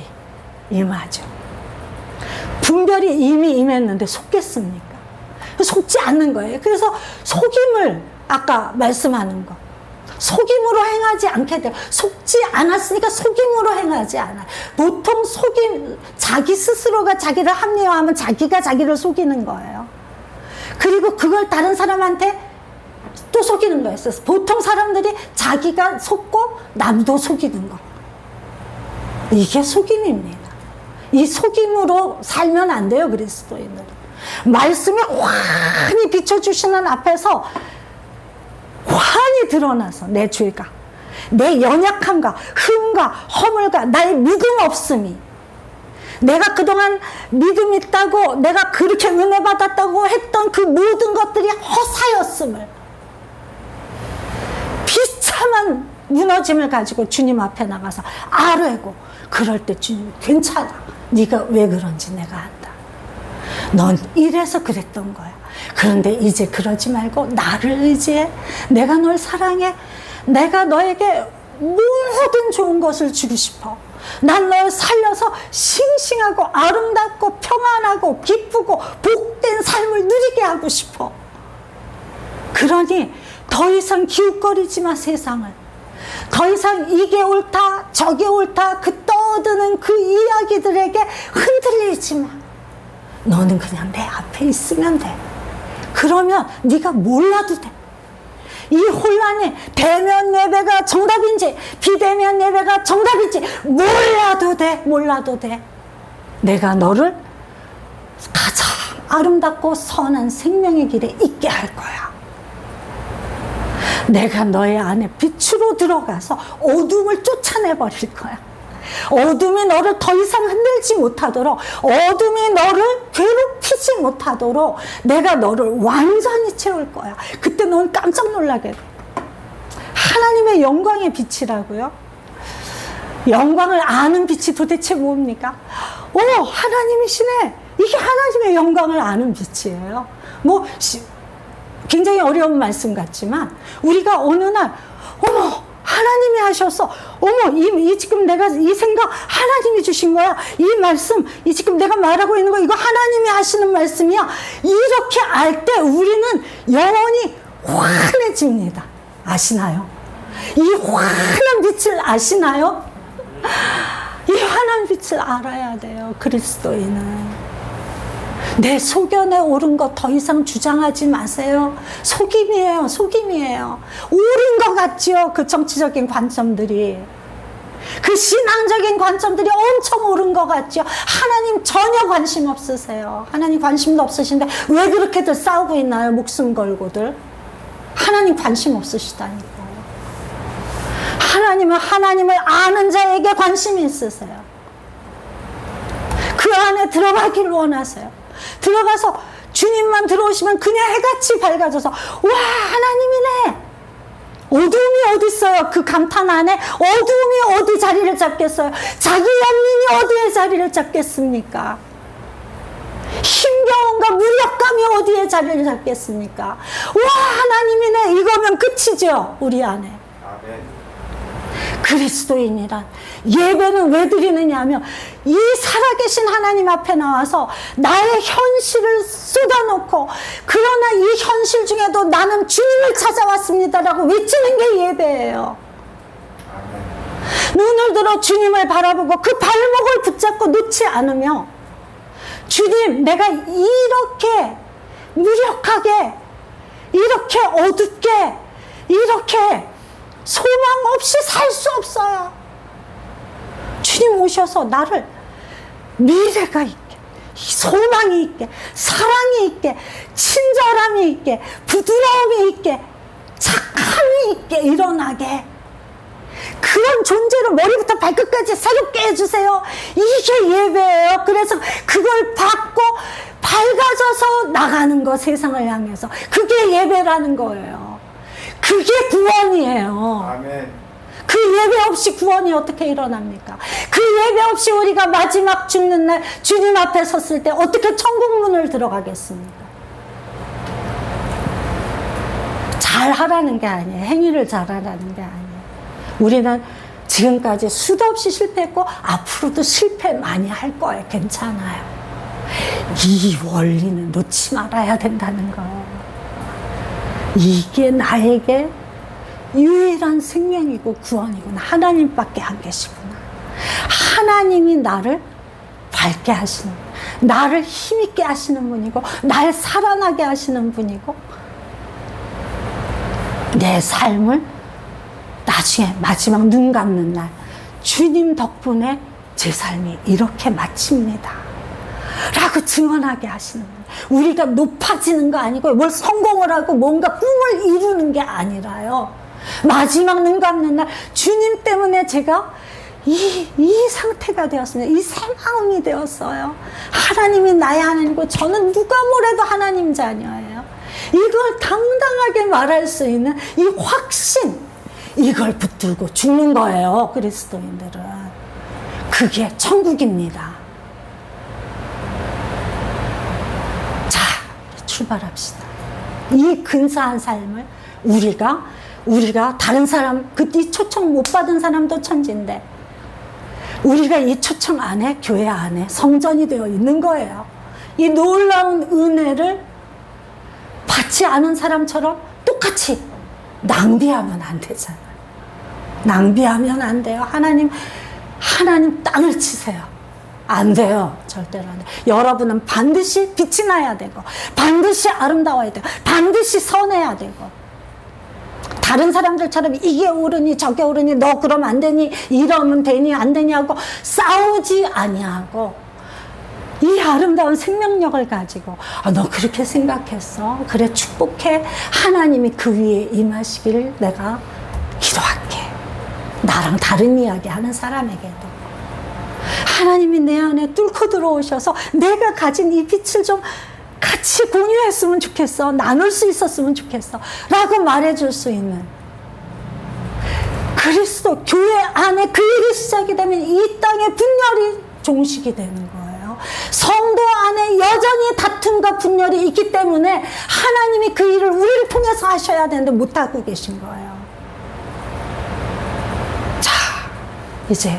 임하죠. 분별이 이미 임했는데 속겠습니까? 속지 않는 거예요. 그래서 속임을 아까 말씀하는 거. 속임으로 행하지 않게 돼요. 속지 않았으니까 속임으로 행하지 않아요. 보통 자기 스스로가 자기를 합리화하면 자기가 자기를 속이는 거예요. 그리고 그걸 다른 사람한테 또 속이는 거예요. 보통 사람들이 자기가 속고 남도 속이는 거. 이게 속임입니다. 이 속임으로 살면 안 돼요, 그리스도인들은. 말씀이 환히 비춰주시는 앞에서 환히 드러나서 내 죄가, 내 연약함과 흠과 허물과 나의 믿음 없음이, 내가 그동안 믿음 있다고 내가 그렇게 은혜 받았다고 했던 그 모든 것들이 허사였음을, 비참한 무너짐을 가지고 주님 앞에 나가서 아뢰고, 그럴 때 주님 괜찮아, 네가 왜 그런지 내가 안다. 넌 이래서 그랬던 거야. 그런데 이제 그러지 말고 나를 의지해. 내가 널 사랑해. 내가 너에게 모든 좋은 것을 주고 싶어. 난 널 살려서 싱싱하고 아름답고 평안하고 기쁘고 복된 삶을 누리게 하고 싶어. 그러니 더 이상 기웃거리지 마, 세상을. 더 이상 이게 옳다 저게 옳다 그 떠드는 그 이야기들에게 흔들리지 마. 너는 그냥 내 앞에 있으면 돼. 그러면 네가 몰라도 돼. 이 혼란이 대면 예배가 정답인지 비대면 예배가 정답인지 몰라도 돼. 몰라도 돼. 내가 너를 가장 아름답고 선한 생명의 길에 있게 할 거야. 내가 너의 안에 빛으로 들어가서 어둠을 쫓아내버릴 거야. 어둠이 너를 더 이상 흔들지 못하도록, 어둠이 너를 괴롭히지 못하도록 내가 너를 완전히 채울 거야. 그때 넌 깜짝 놀라게 돼. 하나님의 영광의 빛이라고요? 영광을 아는 빛이 도대체 뭡니까? 하나님이시네. 이게 하나님의 영광을 아는 빛이에요. 굉장히 어려운 말씀 같지만, 우리가 어느 날 하나님이 하셔서, 이 지금 내가 이 생각 하나님이 주신 거야. 이 말씀, 이 지금 내가 말하고 있는 거 이거 하나님이 하시는 말씀이야. 이렇게 알 때 우리는 영혼이 환해집니다. 아시나요? 이 환한 빛을 아시나요? 이 환한 빛을 알아야 돼요, 그리스도인은. 내 소견에 옳은 것 더 이상 주장하지 마세요. 속임이에요. 속임이에요. 옳은 것 같지요, 그 정치적인 관점들이. 그 신앙적인 관점들이 엄청 옳은 것 같죠. 하나님 전혀 관심 없으세요. 하나님 관심도 없으신데 왜 그렇게들 싸우고 있나요? 목숨 걸고들. 하나님 관심 없으시다니까요. 하나님은 하나님을 아는 자에게 관심이 있으세요. 그 안에 들어가기를 원하세요. 들어가서 주님만 들어오시면 그냥 해같이 밝아져서, 와, 하나님이네. 어둠이 어디 있어요? 그 감탄 안에 어둠이 어디 자리를 잡겠어요? 자기 연민이 어디에 자리를 잡겠습니까? 힘겨움과 무력감이 어디에 자리를 잡겠습니까? 와, 하나님이네. 이거면 끝이죠, 우리 안에. 아멘. 그리스도인이란 예배는 왜 드리느냐 하면, 이 살아계신 하나님 앞에 나와서 나의 현실을 쏟아놓고, 그러나 이 현실 중에도 나는 주님을 찾아왔습니다라고 외치는 게 예배예요. 눈을 들어 주님을 바라보고 그 발목을 붙잡고 놓지 않으며, 주님, 내가 이렇게 무력하게, 이렇게 어둡게, 이렇게 소망 없이 살 수 없어요. 주님 오셔서 나를 미래가 있게, 소망이 있게, 사랑이 있게, 친절함이 있게, 부드러움이 있게, 착함이 있게 일어나게, 그런 존재로 머리부터 발끝까지 새롭게 해주세요. 이게 예배예요. 그래서 그걸 받고 밝아져서 나가는 거, 세상을 향해서. 그게 예배라는 거예요. 그게 구원이에요. 아멘. 그 예배 없이 구원이 어떻게 일어납니까? 그 예배 없이 우리가 마지막 죽는 날 주님 앞에 섰을 때 어떻게 천국 문을 들어가겠습니까? 잘하라는 게 아니에요. 행위를 잘하라는 게 아니에요. 우리는 지금까지 수도 없이 실패했고 앞으로도 실패 많이 할 거예요. 괜찮아요. 이 원리는 놓지 말아야 된다는 거예요. 이게 나에게 유일한 생명이고 구원이구나. 하나님밖에 안 계시구나. 하나님이 나를 밝게 하시는, 나를 힘있게 하시는 분이고, 날 살아나게 하시는 분이고, 내 삶을 나중에 마지막 눈 감는 날 주님 덕분에 제 삶이 이렇게 마칩니다 라고 증언하게 하시는 분이에요. 우리가 높아지는 거 아니고 뭘 성공을 하고 뭔가 꿈을 이루는 게 아니라요, 마지막 눈 감는 날 주님 때문에 제가 이 상태가 되었습니다. 이 새 마음이 되었어요. 하나님이 나의 하나님이고 저는 누가 뭐래도 하나님 자녀예요. 이걸 당당하게 말할 수 있는 이 확신, 이걸 붙들고 죽는 거예요, 그리스도인들은. 그게 천국입니다. 자, 출발합시다. 이 근사한 삶을 우리가 다른 사람, 이 초청 못 받은 사람도 천지인데, 우리가 이 초청 안에, 교회 안에 성전이 되어 있는 거예요. 이 놀라운 은혜를 받지 않은 사람처럼 똑같이 낭비하면 안 되잖아요. 낭비하면 안 돼요. 하나님 땅을 치세요. 안 돼요. 절대로 안 돼요. 여러분은 반드시 빛이 나야 되고, 반드시 아름다워야 되고, 반드시 선해야 되고, 다른 사람들처럼 이게 옳으니 저게 옳으니 너 그러면 안 되니 이러면 되니 안 되냐고 싸우지 아니하고, 이 아름다운 생명력을 가지고 너 그렇게 생각했어? 그래, 축복해. 하나님이 그 위에 임하시기를 내가 기도할게. 나랑 다른 이야기 하는 사람에게도 하나님이 내 안에 뚫고 들어오셔서 내가 가진 이 빛을 좀 같이 공유했으면 좋겠어, 나눌 수 있었으면 좋겠어 라고 말해줄 수 있는, 그리스도 교회 안에 그 일이 시작이 되면 이 땅의 분열이 종식이 되는 거예요. 성도 안에 여전히 다툼과 분열이 있기 때문에 하나님이 그 일을 우리를 통해서 하셔야 되는데 못하고 계신 거예요. 자, 이제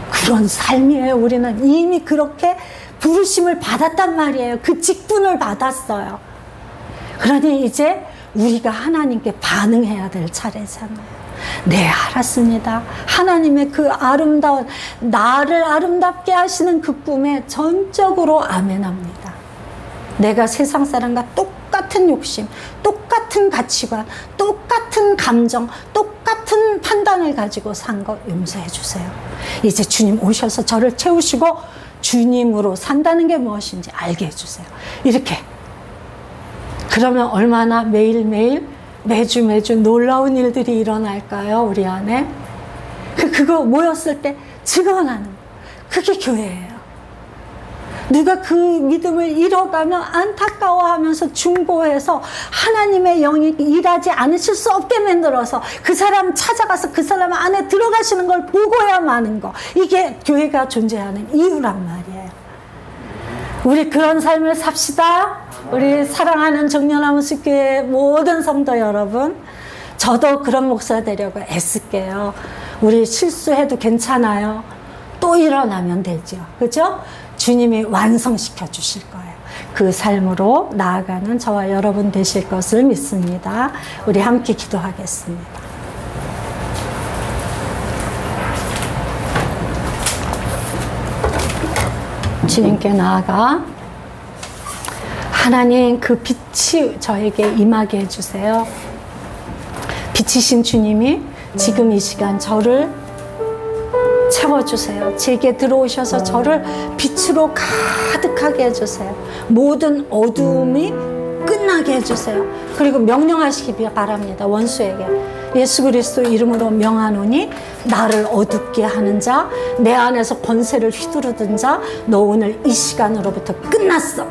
그런 삶이에요. 우리는 이미 그렇게 부르심을 받았단 말이에요. 그 직분을 받았어요. 그러니 이제 우리가 하나님께 반응해야 될 차례잖아요. 네, 알았습니다. 하나님의 그 아름다운, 나를 아름답게 하시는 그 꿈에 전적으로 아멘합니다. 내가 세상 사람과 똑같은 욕심, 똑같은 가치관, 똑같은 감정, 똑같은 판단을 가지고 산 거 용서해 주세요. 이제 주님 오셔서 저를 채우시고 주님으로 산다는 게 무엇인지 알게 해주세요. 이렇게. 그러면 얼마나 매일매일, 매주 놀라운 일들이 일어날까요, 우리 안에? 그거 모였을 때 증언하는 거. 그게 교회예요. 누가 그 믿음을 잃어가면 안타까워하면서 중보해서 하나님의 영이 일하지 않으실 수 없게 만들어서 그 사람 찾아가서 그 사람 안에 들어가시는 걸 보고야 마는 거. 이게 교회가 존재하는 이유란 말이에요. 우리 그런 삶을 삽시다. 우리 사랑하는 정년아무스교회 모든 성도 여러분, 저도 그런 목사 되려고 애쓸게요. 우리 실수해도 괜찮아요. 또 일어나면 되죠. 그죠? 주님이 완성시켜 주실 거예요. 그 삶으로 나아가는 저와 여러분 되실 것을 믿습니다. 우리 함께 기도하겠습니다. 주님께 나아가 하나님 그 빛이 저에게 임하게 해주세요. 빛이신 주님이 지금 이 시간 저를 채워주세요. 제게 들어오셔서 저를 빛으로 가득하게 해주세요. 모든 어두움이 끝나게 해주세요. 그리고 명령하시기 바랍니다. 원수에게 예수 그리스도 이름으로 명하노니 나를 어둡게 하는 자, 내 안에서 권세를 휘두르던 자, 너 오늘 이 시간으로부터 끝났어.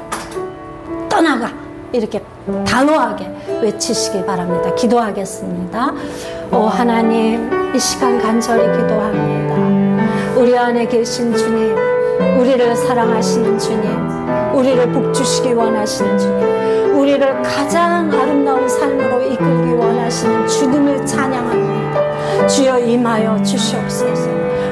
떠나가. 이렇게 단호하게 외치시기 바랍니다. 기도하겠습니다. 오 하나님, 이 시간 간절히 기도합니다. 우리 안에 계신 주님, 우리를 사랑하시는 주님, 우리를 복주시기 원하시는 주님, 우리를 가장 아름다운 삶으로 이끌기 원하시는 주님을 찬양합니다. 주여 임하여 주시옵소서.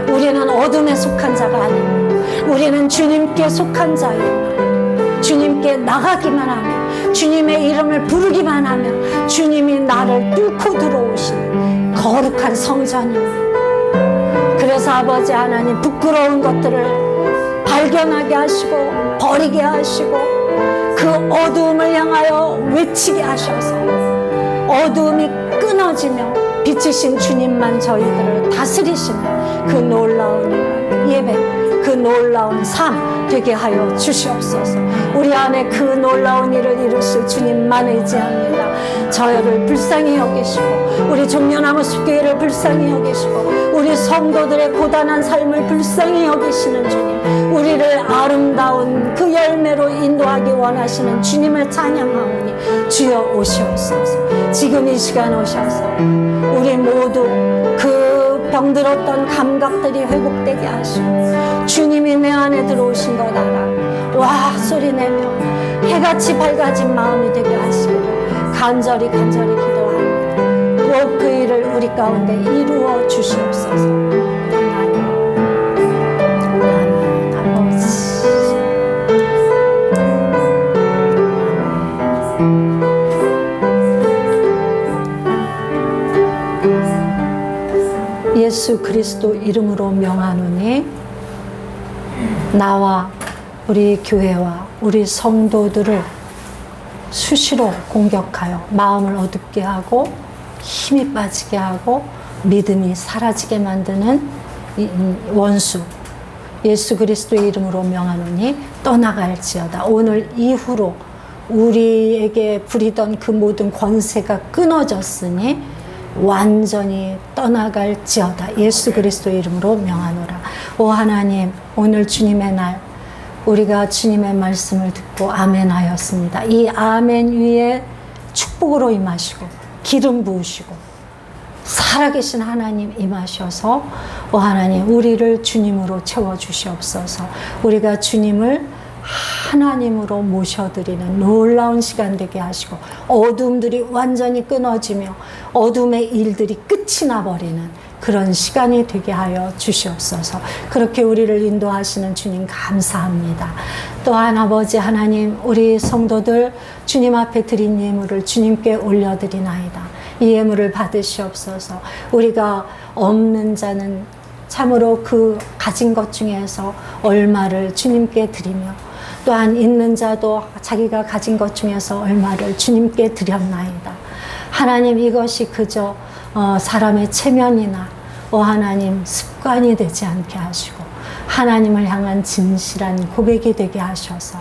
우리는 어둠에 속한 자가 아닙니다. 우리는 주님께 속한 자입니다. 주님께 나가기만 하면, 주님의 이름을 부르기만 하면 주님이 나를 뚫고 들어오시는 거룩한 성전입니다. 그래서 아버지 하나님, 부끄러운 것들을 발견하게 하시고 버리게 하시고 그 어두움을 향하여 외치게 하셔서 어두움이 끊어지며 빛이신 주님만 저희들을 다스리시는 그 놀라운 예배, 그 놀라운 삶 되게 하여 주시옵소서. 우리 안에 그 놀라운 일을 이루실 주님만 의지합니다. 저희를 불쌍히 여기시고 우리 종려나무 숲교회를 불쌍히 여기시고 우리 성도들의 고단한 삶을 불쌍히 여기시는 주님, 우리를 아름다운 그 열매로 인도하기 원하시는 주님을 찬양하오니 주여 오시옵소서. 지금 이 시간 오셔서 우리 모두 그 병들었던 감각들이 회복되게 하시고 주님이 내 안에 들어오신 것 알아 와 소리 내며 해같이 밝아진 마음이 되게 하시기를 간절히 기도합니다. 꼭 그 일을 우리 가운데 이루어 주시옵소서. 아멘. 아버지. 예수 그리스도 이름으로 명하노니 나와 우리 교회와 우리 성도들을 수시로 공격하여 마음을 어둡게 하고 힘이 빠지게 하고 믿음이 사라지게 만드는 원수 예수 그리스도의 이름으로 명하노니 떠나갈지어다. 오늘 이후로 우리에게 부리던 그 모든 권세가 끊어졌으니 완전히 떠나갈지어다. 예수 그리스도의 이름으로 명하노라. 오 하나님, 오늘 주님의 날 우리가 주님의 말씀을 듣고 아멘 하였습니다. 이 아멘 위에 축복으로 임하시고 기름 부으시고 살아계신 하나님 임하셔서 오 하나님 우리를 주님으로 채워주시옵소서. 우리가 주님을 하나님으로 모셔드리는 놀라운 시간 되게 하시고 어둠들이 완전히 끊어지며 어둠의 일들이 끝이 나버리는 그런 시간이 되게 하여 주시옵소서. 그렇게 우리를 인도하시는 주님 감사합니다. 또한 아버지 하나님, 우리 성도들 주님 앞에 드린 예물을 주님께 올려드리나이다. 이 예물을 받으시옵소서. 우리가 없는 자는 참으로 그 가진 것 중에서 얼마를 주님께 드리며 또한 있는 자도 자기가 가진 것 중에서 얼마를 주님께 드렸나이다. 하나님, 이것이 그저 사람의 체면이나 하나님 습관이 되지 않게 하시고 하나님을 향한 진실한 고백이 되게 하셔서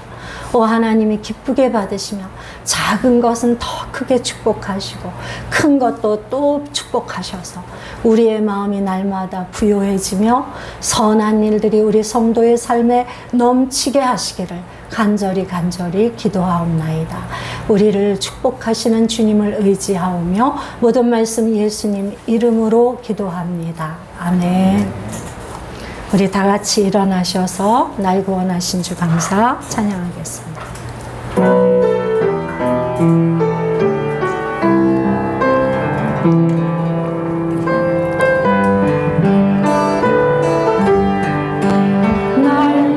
하나님이 기쁘게 받으시며 작은 것은 더 크게 축복하시고 큰 것도 또 축복하셔서 우리의 마음이 날마다 부요해지며 선한 일들이 우리 성도의 삶에 넘치게 하시기를 간절히 기도하옵나이다. 우리를 축복하시는 주님을 의지하오며 모든 말씀 예수님 이름으로 기도합니다. 아멘. 우리 다 같이 일어나셔서 날 구원하신 주 감사 찬양하겠습니다. 날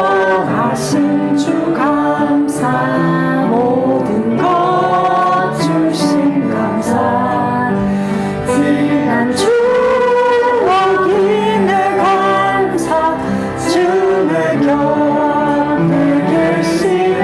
구원하신 주 감사 모든 것 주신 감사 지난 추억이 내 감사 주의 곁에 계시네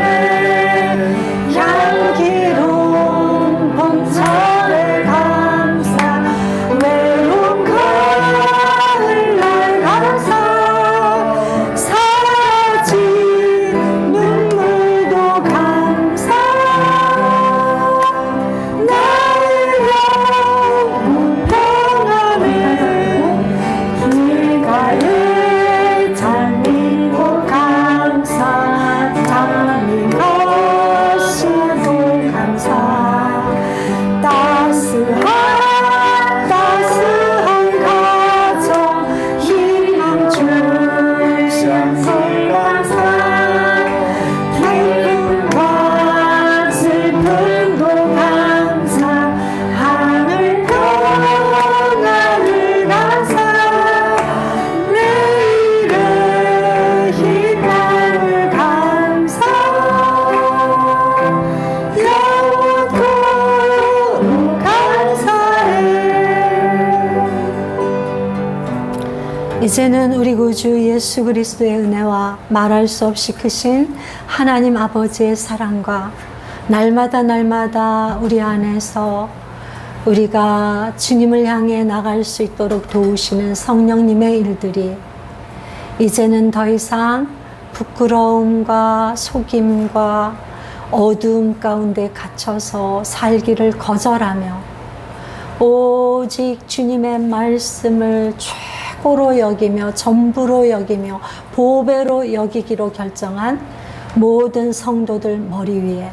이제는 우리 구주 예수 그리스도의 은혜와 말할 수 없이 크신 하나님 아버지의 사랑과 날마다 우리 안에서 우리가 주님을 향해 나갈 수 있도록 도우시는 성령님의 일들이 이제는 더 이상 부끄러움과 속임과 어두움 가운데 갇혀서 살기를 거절하며 오직 주님의 말씀을 최고로 여기며 전부로 여기며 보배로 여기기로 결정한 모든 성도들 머리 위에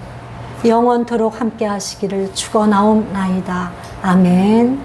영원토록 함께 하시기를 축원하옵나이다. 아멘.